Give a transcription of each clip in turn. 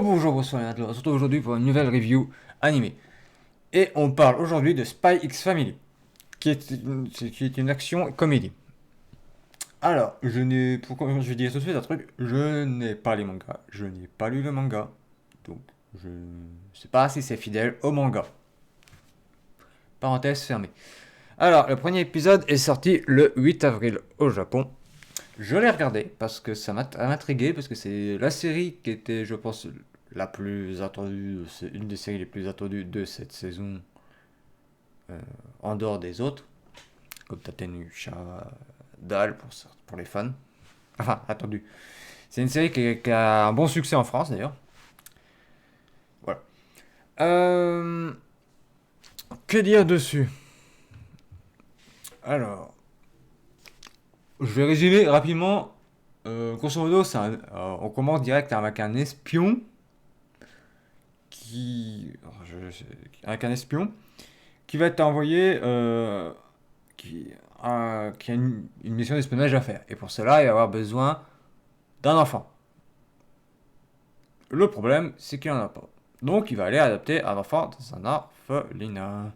Rebonjour, bonsoir les athlètes. On se retrouve aujourd'hui pour une nouvelle review animée. Et on parle aujourd'hui de Spy X Family, qui est une action comédie. Alors, pourquoi je vais dire tout de suite un truc, je n'ai pas les mangas, je n'ai pas lu le manga, donc je ne sais pas si c'est fidèle au manga. Parenthèse fermée. Alors, le premier épisode est sorti le 8 avril au Japon. Je l'ai regardé parce que ça m'a intrigué, parce que c'est la série qui était, je pense, la plus attendue. C'est une des séries les plus attendues de cette saison, euh, en dehors des autres, comme Tatenucha Dal pour les fans. Enfin, attendu. C'est une série qui a un bon succès en France d'ailleurs. Voilà. Euh, que dire dessus? Alors, je vais résumer rapidement. Grosso modo, on commence direct avec un espion qui, avec un espion qui va être envoyé, qui a une mission d'espionnage à faire. Et pour cela, il va avoir besoin d'un enfant. Le problème, c'est qu'il n'en a pas. Donc, il va aller adopter un enfant dans un orphelinat.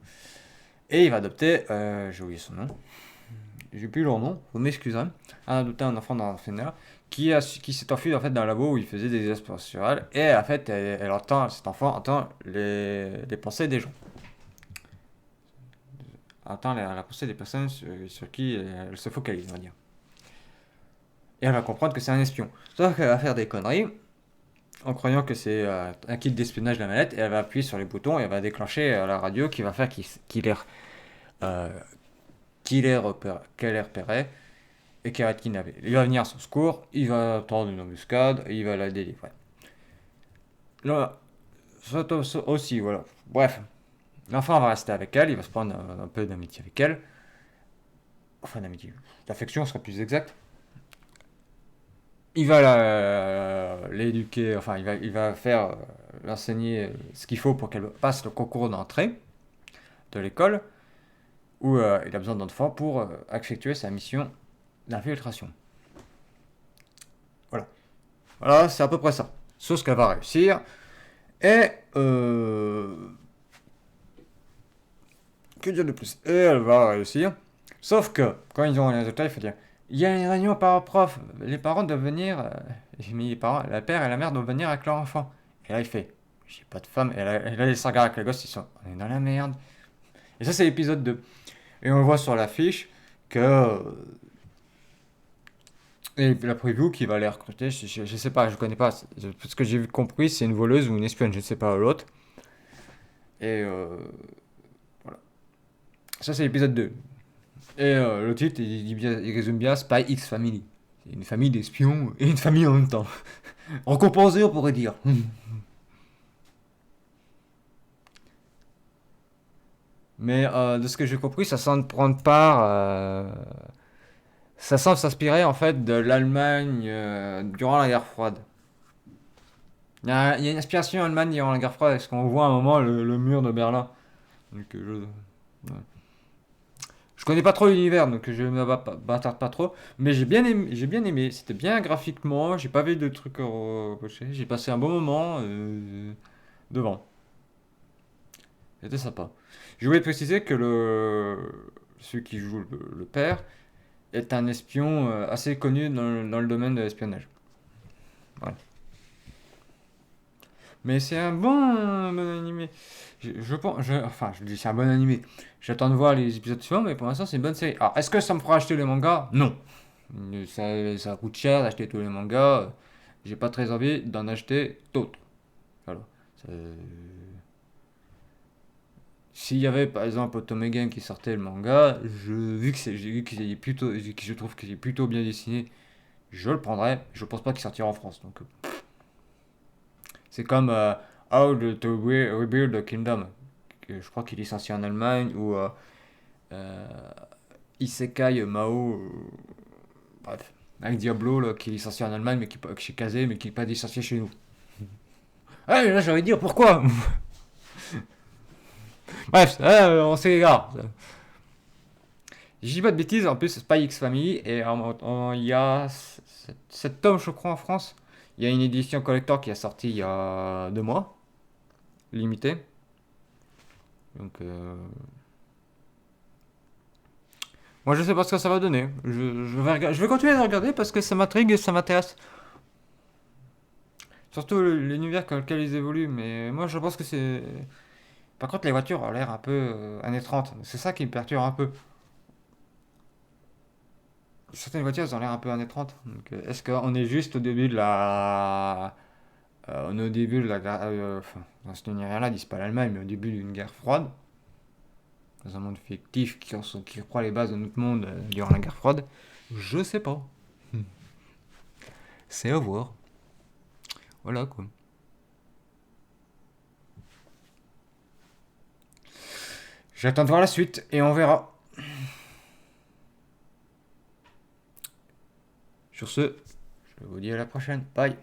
Et il va adopter, j'ai oublié son nom, j'ai plus leur nom, vous m'excuserez, adopter un enfant dans l'orphelinat qui s'est enfui en fait d'un labo où il faisait des expériences surréales. Et en fait, cet enfant entend les pensées des gens. Entend la pensée des personnes sur qui elle se focalise, on va dire. Et elle va comprendre que c'est un espion. Sauf qu'elle va faire des conneries en croyant que c'est un kit d'espionnage de la manette, et elle va appuyer sur les boutons et elle va déclencher la radio qui va faire euh, qu'elle est repérée et qu'elle va être kidnappée. Il va venir à son secours, il va tendre une embuscade et il va la délivrer. Là, ça aussi, voilà. Bref, l'enfant va rester avec elle, il va se prendre un peu d'amitié avec elle. Enfin, d'amitié. D'affection serait plus exact. Il va l'éduquer, enfin, il va faire l'enseigner ce qu'il faut pour qu'elle passe le concours d'entrée de l'école, où il a besoin d'enfants pour effectuer sa mission d'infiltration. Voilà. Voilà, c'est à peu près ça. Sauf qu'elle va réussir. Et que dire de plus? Et elle va réussir. Sauf que, quand ils ont les résultats, il faut dire il y a une réunion parents-prof. Les parents doivent venir. J'ai mis les parents, la père et la mère doivent venir avec leur enfant. Et là, il fait j'ai pas de femme. Et là, il se regarde avec les gosses, on est dans la merde. Et ça, c'est l'épisode 2. Et on voit sur l'affiche que. Et la preview qui va les recruter, je sais pas, je connais pas. Ce que j'ai compris, c'est une voleuse ou une espionne, je ne sais pas l'autre. Et voilà. Ça, c'est l'épisode 2. Et le titre, il résume bien Spy X Family. C'est une famille d'espions et une famille en même temps. En compensé, on pourrait dire. Mais de ce que j'ai compris, ça semble prendre part. Ça semble s'inspirer en fait de l'Allemagne durant la guerre froide. Il y a une inspiration allemande durant la guerre froide, parce qu'on voit à un moment le mur de Berlin. Donc, ouais. Je connais pas trop l'univers, donc je me bâtarde pas trop. Mais j'ai bien aimé, j'ai bien aimé. C'était bien graphiquement, j'ai pas vu de trucs à reprocher. J'ai passé un bon moment devant. C'était sympa. Je voulais préciser que celui qui joue le père est un espion assez connu dans le domaine de l'espionnage. Voilà. Mais c'est un bon animé. Enfin, je dis c'est un bon animé. J'attends de voir les épisodes suivants, mais pour l'instant, c'est une bonne série. Alors, est-ce que ça me fera acheter les mangas? Non. Ça coûte cher d'acheter tous les mangas. J'ai pas très envie d'en acheter d'autres. Voilà. C'est- S'il y avait par exemple Otome Game qui sortait le manga, vu qu'il est plutôt, que je trouve qu'il est plutôt bien dessiné, je le prendrais. Je pense pas qu'il sortira en France. Donc, c'est comme How to Rebuild a Kingdom. Je crois qu'il est sorti en Allemagne, ou euh, Isekai Mao. Bref, avec Diablo là, qui est sorti en Allemagne, mais chez Kazé, mais qui n'est pas sorti chez nous. Ah, là j'ai envie de dire pourquoi. Bref, on s'égare. Je dis pas de bêtises, en plus Spy X Family, et il y a 7 tomes je crois en France. Il y a une édition collector qui est sortie il y a 2 mois, limitée. Donc, moi, je sais pas ce que ça va donner. Je vais continuer de regarder parce que ça m'intrigue et ça m'intéresse. Surtout l'univers dans lequel ils évoluent. Mais moi, je pense que c'est. Par contre, les voitures ont l'air un peu années 30. C'est ça qui me perturbe un peu. Certaines voitures, elles ont l'air un peu années 30. Donc, est-ce qu'on est juste au début de la. On est au début de la guerre. Enfin, dans cet univers-là, ils disent pas l'Allemagne, mais au début d'une guerre froide. Dans un monde fictif qui reprend les bases de notre monde durant la guerre froide. Je sais pas. C'est à voir. Voilà quoi. J'attends de voir la suite et on verra. Sur ce, je vous dis à la prochaine. Bye.